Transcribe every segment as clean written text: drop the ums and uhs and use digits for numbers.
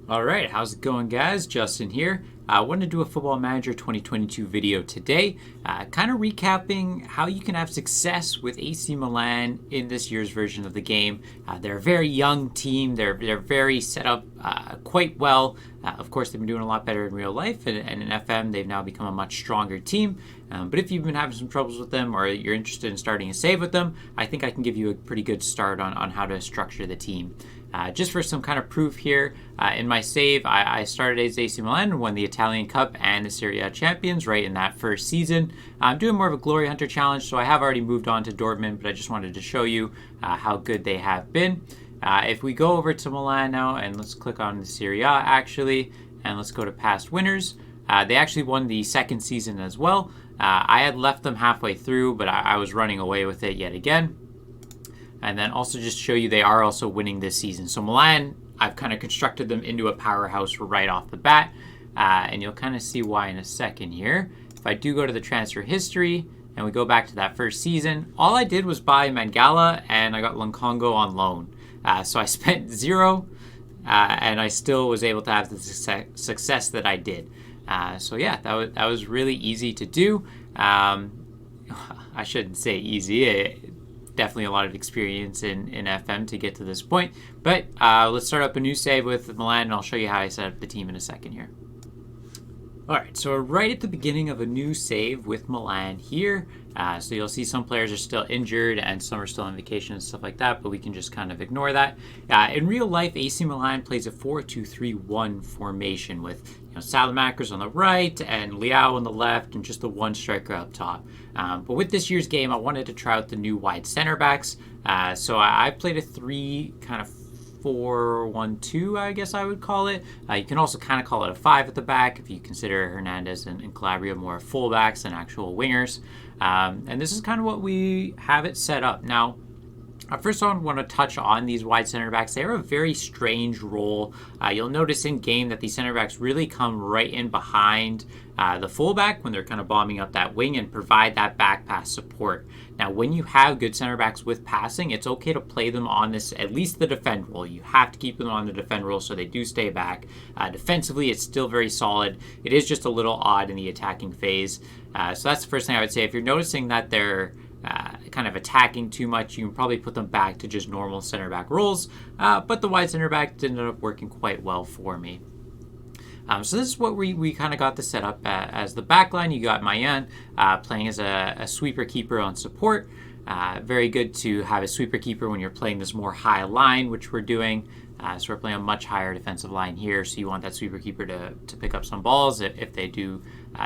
All right, how's it going, guys? Justin here. I wanted to do a Football Manager 2022 video today, kind of recapping how you can have success with AC Milan in this year's version of the game. They're a very young team. They're very set up quite well. Of course, they've been doing a lot better in real life, and in FM, they've now become a much stronger team. But if you've been having some troubles with them or you're interested in starting a save with them, I think I can give you a pretty good start on how to structure the team. Just for some kind of proof here, in my save, I started as AC Milan and won the Italian Cup and the Seria A Champions right in that first season. I'm doing more of a Glory Hunter challenge, so I have already moved on to Dortmund, but I just wanted to show you how good they have been. If we go over to Milan now, and let's click on the Seria A actually, and let's go to past winners. They actually won the second season as well. I had left them halfway through, but I was running away with it yet again. And then also just show you they are also winning this season. So Milan, I've kind of constructed them into a powerhouse right off the bat. And you'll kind of see why in a second here. If I do go to the transfer history and we go back to that first season, all I did was buy Mangala and I got Lunkongo on loan. So I spent zero and I still was able to have the success that I did. So yeah, that was really easy to do. I shouldn't say easy. Definitely a lot of experience in FM to get to this point. But let's start up a new save with Milan, and I'll show you how I set up the team in a second here. All right, so we're right at the beginning of a new save with Milan here. So you'll see some players are still injured and some are still on vacation and stuff like that, but we can just kind of ignore that. In real life, AC Milan plays a 4-2-3-1 formation with Salamakers on the right and Liao on the left and just the one striker up top. But with this year's game, I wanted to try out the new wide center backs. So I played a 4-1-2, I guess I would call it. You can also kind of call it a 5 at the back if you consider Hernandez and Calabria more fullbacks than actual wingers. And this is kind of what we have it set up. Now, first I want to touch on these wide center backs. They're a very strange role. You'll notice in game that these center backs really come right in behind the fullback when they're kind of bombing up that wing and provide that back pass support. Now, when you have good center backs with passing, it's okay to play them on this, at least the defend role. You have to keep them on the defend role so they do stay back. Defensively, it's still very solid. It is just a little odd in the attacking phase. So that's the first thing I would say. If you're noticing that they're kind of attacking too much, you can probably put them back to just normal center back roles. But the wide center back ended up working quite well for me. So this is what we kind of got the setup as the back line. You got Mayan playing as a sweeper keeper on support. Very good to have a sweeper keeper when you're playing this more high line, which we're doing. So we're playing a much higher defensive line here. So you want that sweeper keeper to pick up some balls if they do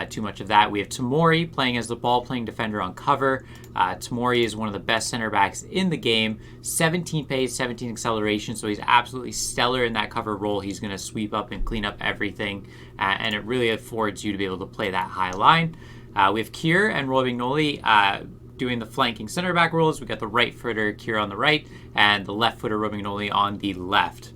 too much of that. We have Tamori playing as the ball-playing defender on cover. Tamori is one of the best center backs in the game. 17 pace, 17 acceleration. So he's absolutely stellar in that cover role. He's going to sweep up and clean up everything. And it really affords you to be able to play that high line. We have Kier and Romagnoli doing the flanking center back roles. We got the right footer Kier on the right and the left footer Romagnoli on the left.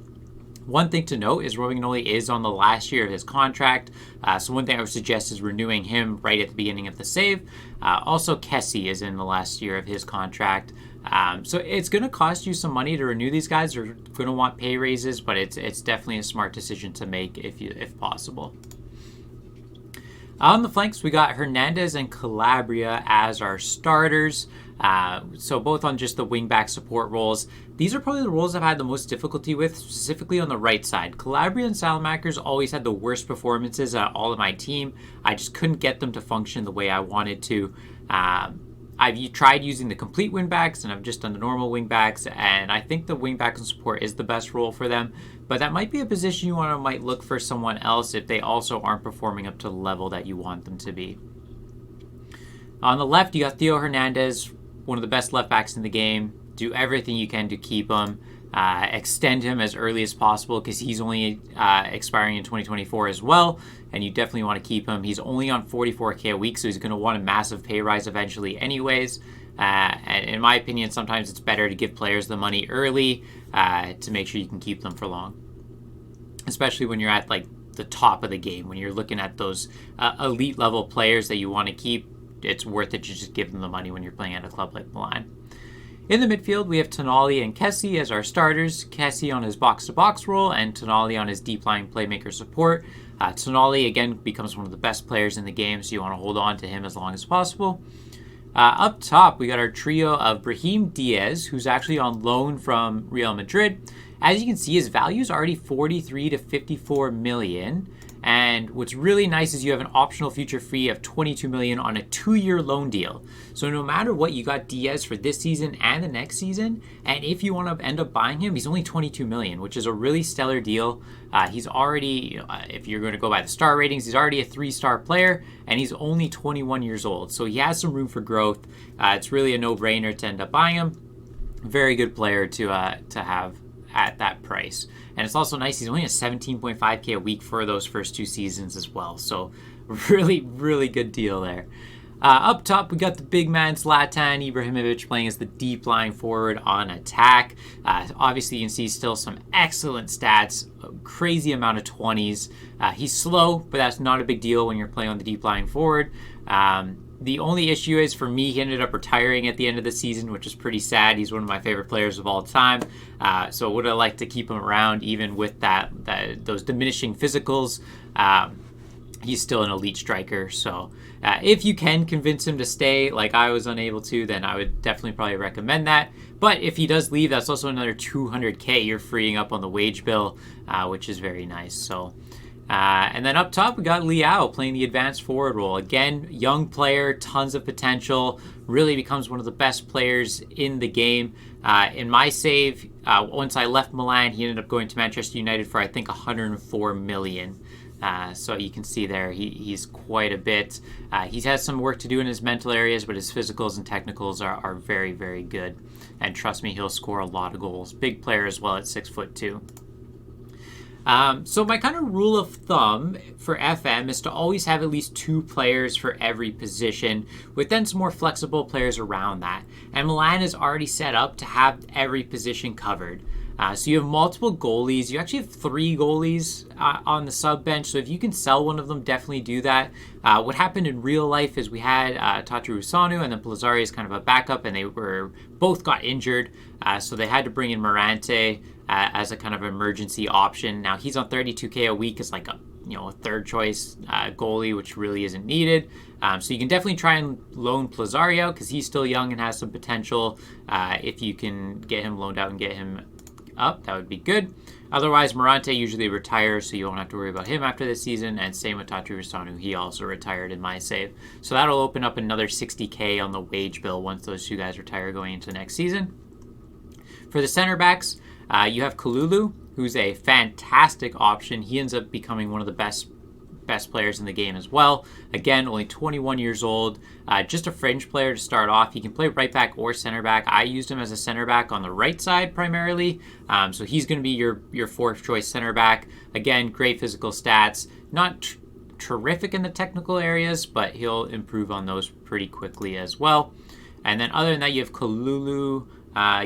One thing to note is Romagnoli is on the last year of his contract. So one thing I would suggest is renewing him right at the beginning of the save. Also, Kessie is in the last year of his contract. So it's going to cost you some money to renew these guys. You're going to want pay raises, but it's definitely a smart decision to make if possible. On the flanks, we got Hernandez and Calabria as our starters. So both on just the wingback support roles. These are probably the roles I've had the most difficulty with, specifically on the right side. Calabria and Salamakers always had the worst performances out of all of my team. I just couldn't get them to function the way I wanted to. I've tried using the complete wingbacks, and I've just done the normal wingbacks, and I think the wingback and support is the best role for them. But that might be a position you might look for someone else if they also aren't performing up to the level that you want them to be. On the left, you got Theo Hernandez, one of the best left backs in the game. Do everything you can to keep him. Extend him as early as possible because he's only expiring in 2024 as well, and you definitely want to keep him. He's only on $44K a week, so he's going to want a massive pay rise eventually anyways. And in my opinion, sometimes it's better to give players the money early to make sure you can keep them for long, especially when you're at like the top of the game. When you're looking at those elite level players that you want to keep, it's worth it to just give them the money when you're playing at a club like Milan. In the midfield, we have Tonali and Kessie as our starters. Kessie on his box-to-box role and Tonali on his deep-lying playmaker support. Tonali, again, becomes one of the best players in the game, so you want to hold on to him as long as possible. Up top, we got our trio of Brahim Diaz, who's actually on loan from Real Madrid. As you can see, his value is already 43 to 54 million. And what's really nice is you have an optional future fee of 22 million on a 2-year loan deal. So no matter what, you got Diaz for this season and the next season. And if you want to end up buying him, he's only 22 million, which is a really stellar deal. He's already, if you're going to go by the star ratings, he's already a 3-star player, and he's only 21 years old. So he has some room for growth. It's really a no-brainer to end up buying him. Very good player to have at that price. And it's also nice, he's only at 17.5k a week for those first 2 seasons as well. So really, really good deal there. Up top, we got the big man Zlatan Ibrahimovic playing as the deep lying forward on attack. Obviously, you can see still some excellent stats, a crazy amount of 20s. He's slow, but that's not a big deal when you're playing on the deep lying forward. The only issue is, for me, he ended up retiring at the end of the season, which is pretty sad. He's one of my favorite players of all time. So would I like to keep him around even with those diminishing physicals? He's still an elite striker. So if you can convince him to stay, like I was unable to, then I would definitely probably recommend that. But if he does leave, that's also another 200k you're freeing up on the wage bill, which is very nice. So. And then up top, we got Liao playing the advanced forward role. Again, young player, tons of potential, really becomes one of the best players in the game. In my save, once I left Milan, he ended up going to Manchester United for, I think, 104 million. So you can see there, he's quite a bit. He has some work to do in his mental areas, but his physicals and technicals are very, very good. And trust me, he'll score a lot of goals. Big player as well at 6'2". So my kind of rule of thumb for FM is to always have at least 2 players for every position, with then some more flexible players around that. And Milan is already set up to have every position covered. So you have multiple goalies. You actually have 3 goalies on the sub bench. So if you can sell one of them, definitely do that. What happened in real life is we had Tatarusanu and then Plazzari as kind of a backup, and they both got injured. So they had to bring in Morante as a kind of emergency option. Now he's on 32k a week as like a third choice goalie, which really isn't needed. So you can definitely try and loan Plazzari out because he's still young and has some potential. If you can get him loaned out and get him up, that would be good. Otherwise, Morante usually retires, so you won't have to worry about him after this season. And same with Tatarusanu, he also retired in my save. So that'll open up another 60k on the wage bill once those 2 guys retire going into next season. For the center backs, you have Kalulu, who's a fantastic option. He ends up becoming one of the best players in the game as well. Again, only 21 years old. Just a fringe player to start off. He can play right back or center back. I used him as a center back on the right side primarily. So he's going to be your 4th choice center back. Again, great physical stats. Not terrific in the technical areas, but he'll improve on those pretty quickly as well. And then other than that, you have Kalulu.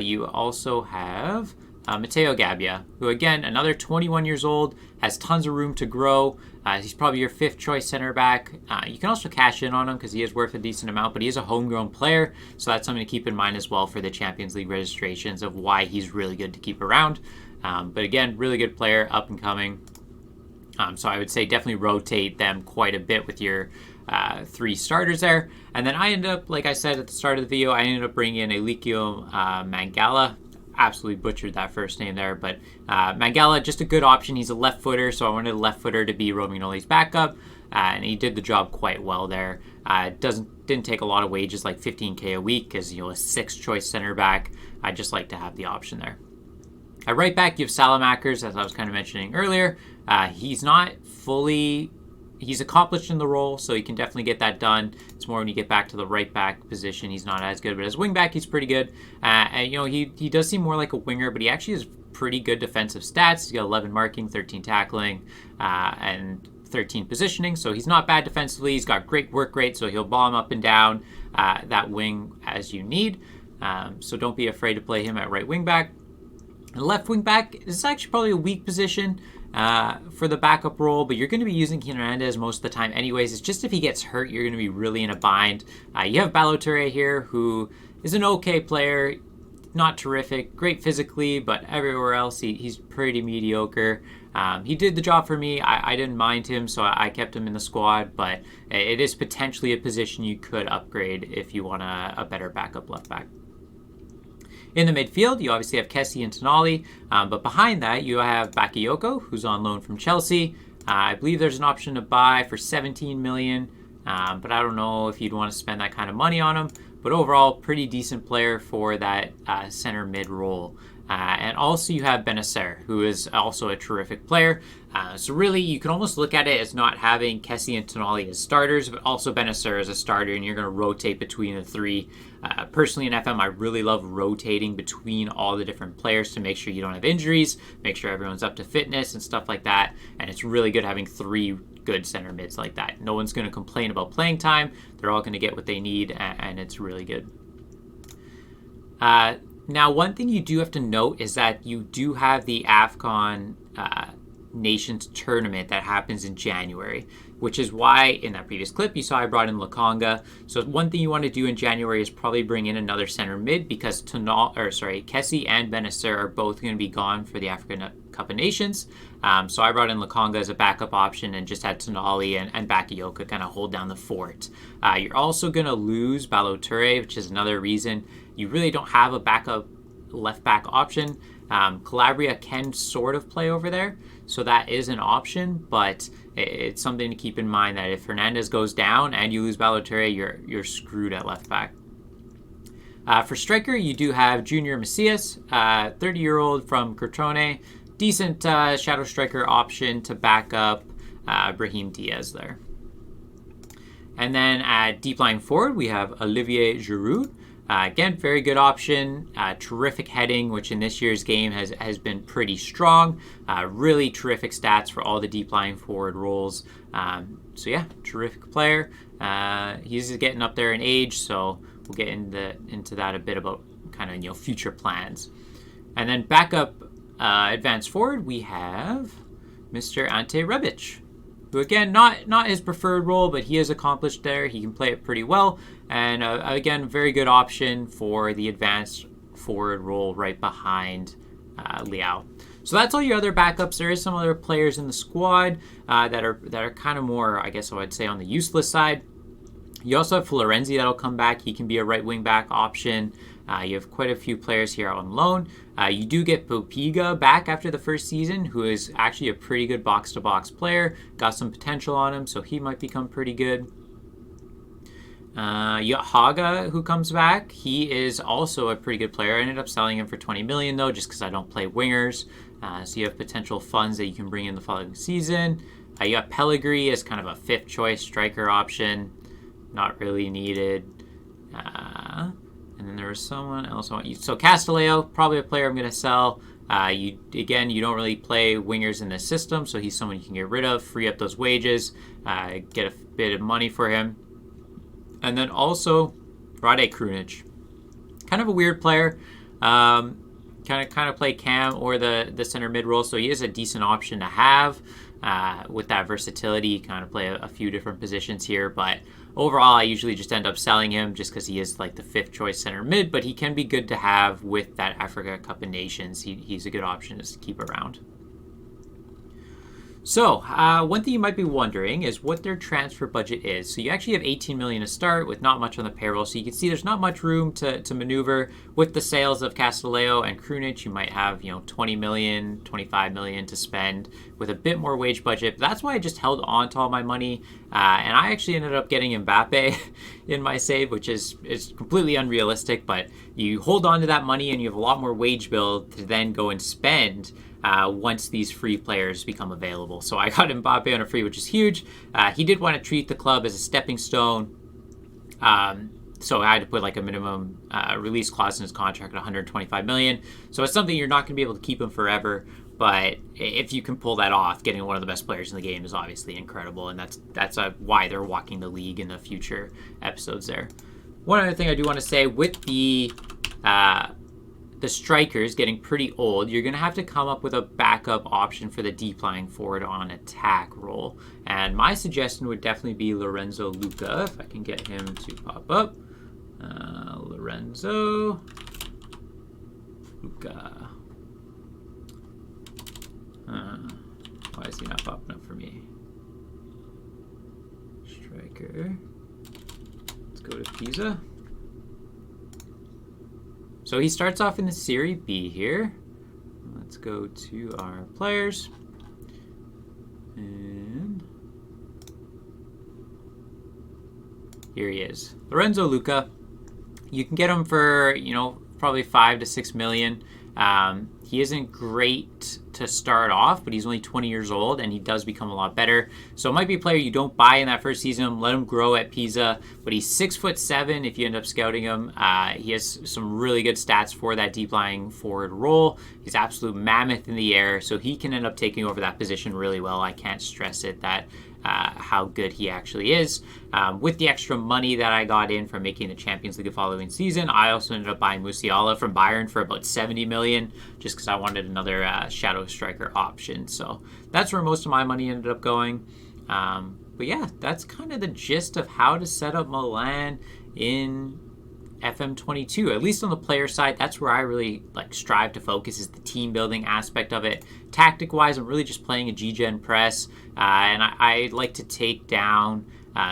You also have Matteo Gabbia, who again, another 21 years old, has tons of room to grow. He's probably your 5th choice center back. You can also cash in on him because he is worth a decent amount, but he is a homegrown player, so that's something to keep in mind as well for the Champions League registrations of why he's really good to keep around. But again, really good player, up and coming. So I would say definitely rotate them quite a bit with your 3 starters there. And then I ended up, like I said at the start of the video, I ended up bringing in Elikio Mangala. Absolutely butchered that first name there, but Mangala, just a good option. He's a left footer, so I wanted a left footer to be Romagnoli's backup, and he did the job quite well there. Didn't take a lot of wages, like 15k a week, because a 6th choice center back. I just like to have the option there. At right back, you have Salamakers, as I was kind of mentioning earlier. He's not fully... He's accomplished in the role, so he can definitely get that done. It's more when you get back to the right back position, he's not as good. But as wing back, he's pretty good. And he does seem more like a winger, but he actually has pretty good defensive stats. He's got 11 marking, 13 tackling, and 13 positioning. So he's not bad defensively. He's got great work rate, so he'll ball him up and down that wing as you need. So don't be afraid to play him at right wing back. And left wing back is actually probably a weak position for the backup role, but you're going to be using Theo Hernandez most of the time anyways. It's just if he gets hurt, you're going to be really in a bind. You have Balotelli here, who is an okay player. not terrific, great physically, but everywhere else he's pretty mediocre. He did the job for me. I didn't mind him, so I kept him in the squad, but it is potentially a position you could upgrade if you want a better backup left back. In the midfield, you obviously have Kessie and Tonali, but behind that, you have Bakayoko, who's on loan from Chelsea. I believe there's an option to buy for 17 million, but I don't know if you'd want to spend that kind of money on him. But overall, pretty decent player for that center mid role. And also you have Benacer, who is also a terrific player. So really, you can almost look at it as not having Kessie and Tonali as starters, but also Benacer as a starter, and you're going to rotate between the three. Personally, in FM, I really love rotating between all the different players to make sure you don't have injuries, make sure everyone's up to fitness and stuff like that. And it's really good having three good center mids like that. No one's going to complain about playing time. They're all going to get what they need, and it's really good. Now, one thing you do have to note is that you do have the Afghan Nations tournament that happens in January, which is why in that previous clip you saw I brought in Lukonga. So one thing you want to do in January is probably bring in another center mid, because Kessie and Benacer are both going to be gone for the African Cup of Nations. So I brought in Lukonga as a backup option and just had Tonali and Bakayoko kind of hold down the fort. You're also going to lose Ballo-Touré, which is another reason you really don't have a backup left back option. Calabria can sort of play over there, so that is an option, but it's something to keep in mind that if Hernandez goes down and you lose Ballo-Touré, you're screwed at left back. For striker, you do have Junior Macias, 30-year-old from Crotone. Decent shadow striker option to back up Brahim Diaz there. And then at deep line forward, we have Olivier Giroud. Again, very good option. Terrific heading, which in this year's game has been pretty strong. Really terrific stats for all the deep line forward roles. So yeah, terrific player. He's getting up there in age, so we'll get into that a bit about kind of future plans. And then back up advanced forward, we have Mr. Ante Rebic, who again, not his preferred role, but he is accomplished there. He can play it pretty well. And again, very good option for the advanced forward role right behind Liao. So that's all your other backups. There is some other players in the squad that are kind of more, I guess I would say, on the useless side. You also have Florenzi that'll come back. He can be a right wing back option. You have quite a few players here on loan. You do get Popiga back after the first season, who is actually a pretty good box-to-box player. Got some potential on him, so he might become pretty good. You got Haga, who comes back. He is also a pretty good player. I ended up selling him for 20 million, though, just because I don't play wingers. So you have potential funds that you can bring in the following season. You got Pellegrini as kind of a fifth-choice striker option. Not really needed. And then there was someone else I want you. So Castillejo, probably a player I'm going to sell. You don't really play wingers in this system, so he's someone you can get rid of, free up those wages, get a bit of money for him. And then also Rade Krunic, kind of a weird player. Kind of play cam or the center mid role, so he is a decent option to have with that versatility. Kind of play a few different positions here, but overall, I usually just end up selling him just because he is like the fifth choice center mid, but he can be good to have with that Africa Cup of Nations. He's a good option just to keep around. So, one thing you might be wondering is what their transfer budget is. So you actually have 18 million to start with not much on the payroll. So you can see there's not much room to maneuver. With the sales of Castillejo and Krunic, you might have 20 million, 25 million to spend with a bit more wage budget. But that's why I just held on to all my money. And I actually ended up getting Mbappe in my save, which is completely unrealistic. But you hold on to that money and you have a lot more wage bill to then go and spend once these free players become available. So I got Mbappe on a free, which is huge. He did want to treat the club as a stepping stone. So I had to put like a minimum release clause in his contract at 125 million. So it's something you're not going to be able to keep him forever. But if you can pull that off, getting one of the best players in the game is obviously incredible. And that's why they're walking the league in the future episodes there. One other thing I do want to say with the strikers getting pretty old, you're going to have to come up with a backup option for the deep lying forward on attack role. And my suggestion would definitely be Lorenzo Luca, if I can get him to pop up. Lorenzo. Luca. Why is he not popping up for me? Striker. Let's go to Pisa. So he starts off in the Serie B here. Let's go to our players. And here he is. Lorenzo Luca. You can get him for, probably 5 to 6 million. He isn't great to start off, but he's only 20 years old, and he does become a lot better. So it might be a player you don't buy in that first season, let him grow at Pisa, but he's 6'7" if you end up scouting him. He has some really good stats for that deep lying forward role. He's absolute mammoth in the air, so he can end up taking over that position really well. I can't stress it that how good he actually is. With the extra money that I got in from making the Champions League the following season, I also ended up buying Musiala from Bayern for about 70 million, just because I wanted another shadow striker option. So that's where most of my money ended up going. But yeah, that's kind of the gist of how to set up Milan in FM22, at least on the player side. That's where I really strive to focus, is the team building aspect of it. Tactic wise, I'm really just playing a G-Gen press, and I like to take down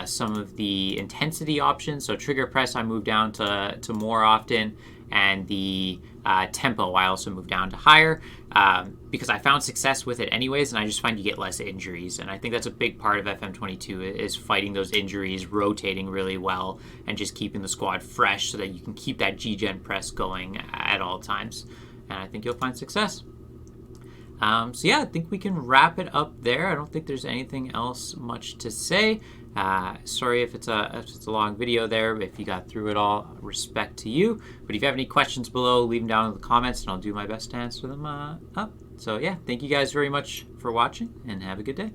some of the intensity options. So trigger press I move down to more often, and the tempo I also move down to higher, because I found success with it anyways, and I just find you get less injuries. And I think that's a big part of FM22, is fighting those injuries, rotating really well, and just keeping the squad fresh so that you can keep that G-Gen press going at all times. And I think you'll find success. So yeah, I think we can wrap it up there. I don't think there's anything else much to say. Sorry if it's a long video there. If you got through it all, respect to you. But if you have any questions below, leave them down in the comments, and I'll do my best to answer them up. So yeah, thank you guys very much for watching, and have a good day.